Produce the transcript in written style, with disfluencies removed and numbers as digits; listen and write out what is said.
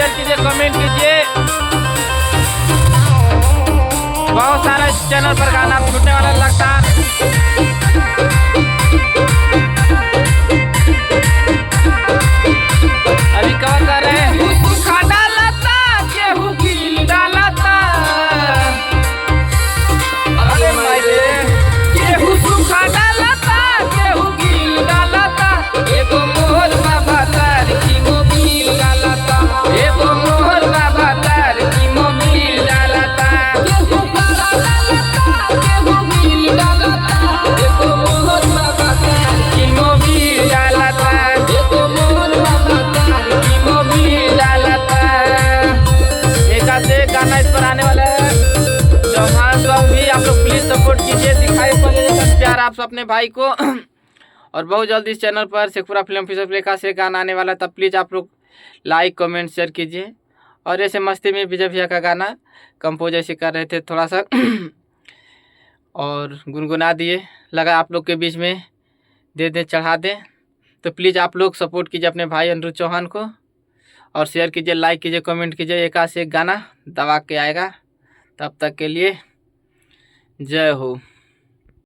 Share कीजिए, comment कीजिए। बहुत सारा चैनल पर गाना छूटने वाला लगता। अभी कवर कर रहे हैं। सूखा डालता गेहूं गिल डालता, अरे माये गेहूं सूखा डालता गेहूं गिल डालता, एगो मोहर बाबा तार की मोबिल डालता, एगो मोहर बाबा तार की मोबिल डालता, गेहूं डालता गेहूं गिल डालता, एगो मोहर बाबा तार की मोबिल डालता, एगो मोहर बाबा तार की मोबिल डालता। एक से गाना इस पर आने वाला है। चौहान सॉन्ग भी आप लोग प्लीज सपोर्ट कीजिए, दिखाई पड़े प्यार आप अपने भाई को। और बहुत जल्दी इस चैनल पर शेखपुरा फिल्म ऑफिशियल का से गाना आने वाला है, तब प्लीज़ आप लोग लाइक कमेंट शेयर कीजिए। और ऐसे मस्ती में विजय भैया का गाना कंपोज ऐसे कर रहे थे थोड़ा सा और गुनगुना दिए, लगा आप लोग के बीच में दे दें चढ़ा दें। तो प्लीज़ आप लोग सपोर्ट कीजिए अपने भाई अनिरुद्ध चौहान को, और शेयर कीजिए, लाइक कीजिए, कमेंट कीजिए। एक से एक गाना दबा के आएगा। तब तक के लिए जय हो।